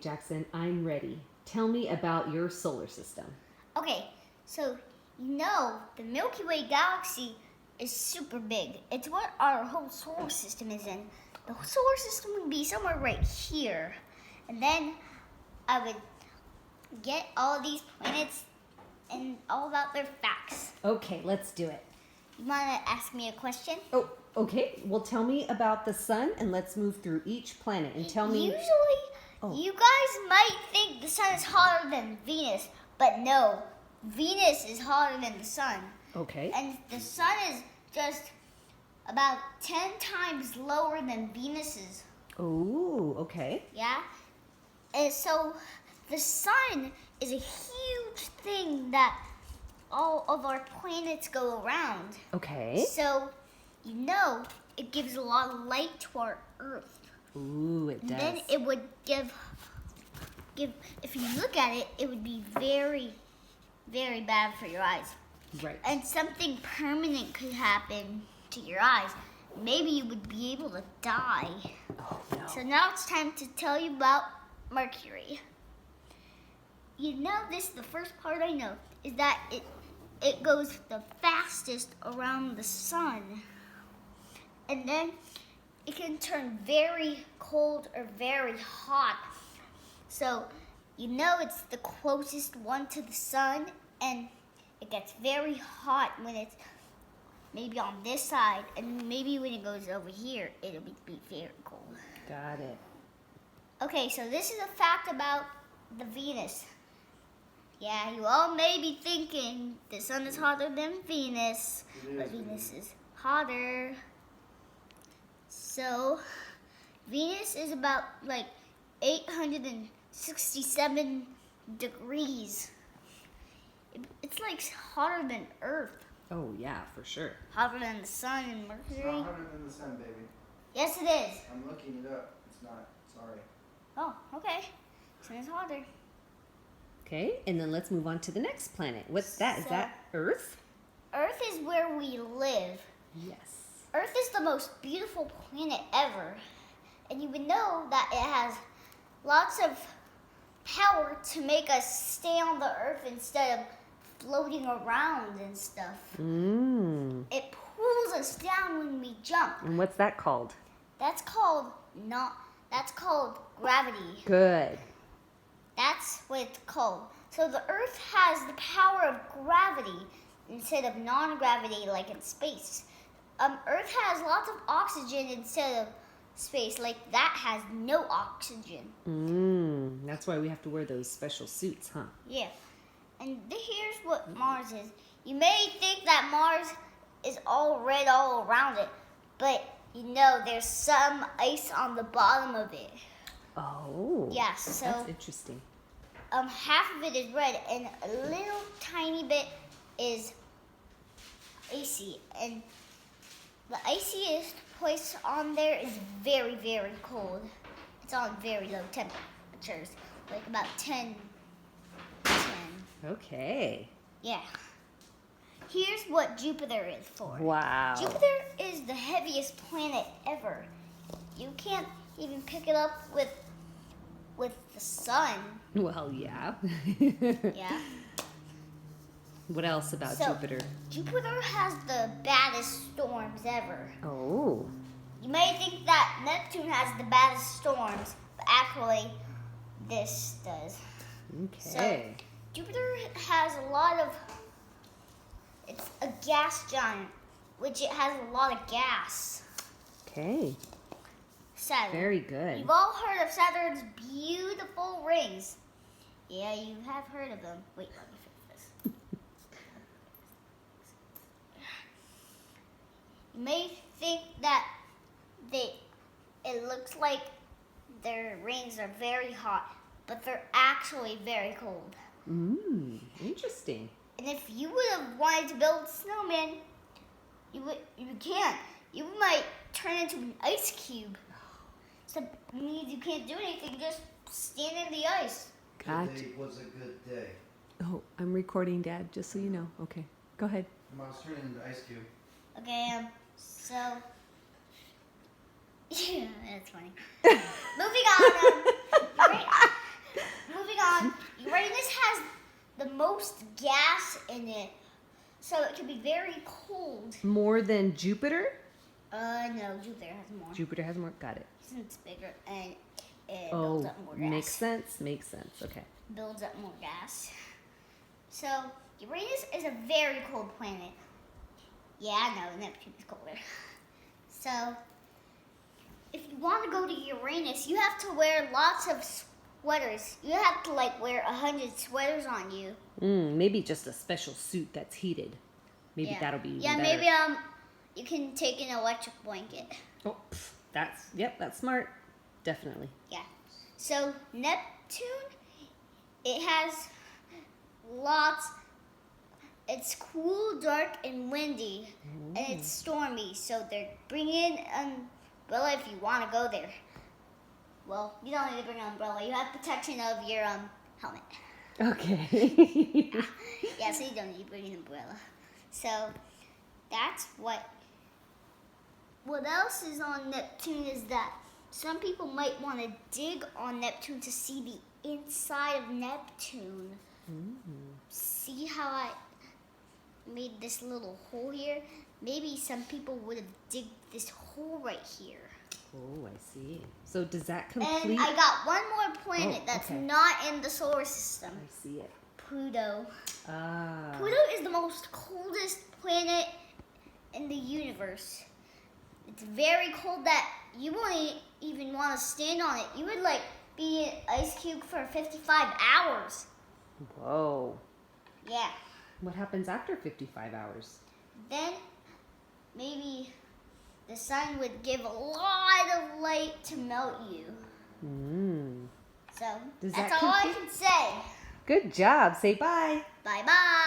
Jackson, I'm ready. Tell me about your solar system. Okay, so the Milky Way galaxy is super big. It's what our whole solar system is in. The whole solar system would be somewhere right here. And then I would get all these planets and all about their facts. Okay, let's do it. You want to ask me a question? Oh, okay. Well, tell me about the sun and let's move through each planet and tell me. Usually, you guys might think the sun is hotter than Venus, but no, Venus is hotter than the sun. Okay. And the sun is just about 10 times lower than Venus is. Oh, okay. Yeah? And so the sun is a huge thing that all of our planets go around. Okay. So, it gives a lot of light to our Earth. Ooh, it does. And then it would give, if you look at it, it would be very, very bad for your eyes. Right. And something permanent could happen to your eyes. Maybe you would be able to die. Oh, no. So now it's time to tell you about Mercury. The first part I know is that it goes the fastest around the sun. And then it can turn very cold or very hot. So, it's the closest one to the sun, and it gets very hot when it's maybe on this side, and maybe when it goes over here, it'll be very cold. Got it. Okay, so this is a fact about the Venus. Yeah, you all may be thinking the sun is hotter than Venus, but Venus is hotter. So, Venus is about 867 degrees. It's hotter than Earth. Oh, yeah, for sure. Hotter than the sun and Mercury. It's not hotter than the sun, baby. Yes, it is. I'm looking it up. It's not. Sorry. Oh, okay. Sun is hotter. Okay, and then let's move on to the next planet. What's that? Is that Earth? Earth is where we live. Yes. Earth is the most beautiful planet ever. And you would know that it has lots of power to make us stay on the Earth instead of floating around and stuff. It pulls us down when we jump. And what's that called? That's called gravity. Good. That's what it's called. So the Earth has the power of gravity instead of non-gravity like in space. Earth has lots of oxygen instead of space. Like that has no oxygen. That's why we have to wear those special suits, huh? Yeah. And here's what Mars is. You may think that Mars is all red all around it, but there's some ice on the bottom of it. Oh. Yeah, so that's interesting. Half of it is red and a little tiny bit is icy. And the iciest place on there is very, very cold. It's on very low temperatures, like about 10. Okay. Yeah. Here's what Jupiter is for. Wow. Jupiter is the heaviest planet ever. You can't even pick it up with the sun. Well, yeah. Yeah. What else about So, Jupiter? Jupiter has the baddest storms ever. Oh. You may think that Neptune has the baddest storms, but actually this does. Okay. So, Jupiter has it's a gas giant, which it has a lot of gas. Okay. Saturn. Very good. You've all heard of Saturn's beautiful rings. Yeah, you have heard of them. Wait, let me fix this. You may think that it looks like their rings are very hot, but they're actually very cold. Interesting. And if you would have wanted to build a snowman, you can't. You might turn into an ice cube. So it means you can't do anything, just stand in the ice. Gotcha. Today was a good day. Oh, I'm recording, Dad, just so you know. Okay, go ahead. Mom's turning into ice cube. Okay, so yeah, that's funny. Moving on. in it. So it can be very cold. More than Jupiter? No, Jupiter has more. Jupiter has more. Got it. Since it's bigger and it builds up more gas. Makes sense. Makes sense. Okay. Builds up more gas. So Uranus is a very cold planet. Yeah, I know, Neptune is colder. So if you want to go to Uranus, you have to wear lots of sweaters. You have to wear 100 sweaters on you. Maybe just a special suit that's heated. Maybe Yeah. that'll be even Yeah, better. maybe you can take an electric blanket. Oh, that's smart. Definitely. Yeah. So Neptune, it has lots. It's cool, dark, and windy, and it's stormy. So they're bringing an umbrella if you want to go there. Well, you don't need to bring an umbrella. You have protection of your helmet. Okay. Yeah, so you don't need to bring an umbrella. So that's what. What else is on Neptune is that some people might want to dig on Neptune to see the inside of Neptune. See how I made this little hole here? Maybe some people would have digged this hole right here. Oh, I see. So does that complete? And I got one more planet that's okay. not in the solar system. I see it. Pluto. Ah. Pluto is the most coldest planet in the universe. It's very cold that you won't even want to stand on it. You would be an ice cube for 55 hours. Whoa. Yeah. What happens after 55 hours? Then maybe the sun would give a lot of light to melt you. So Does that's that all I complete- can say. Good job. Say bye. Bye bye.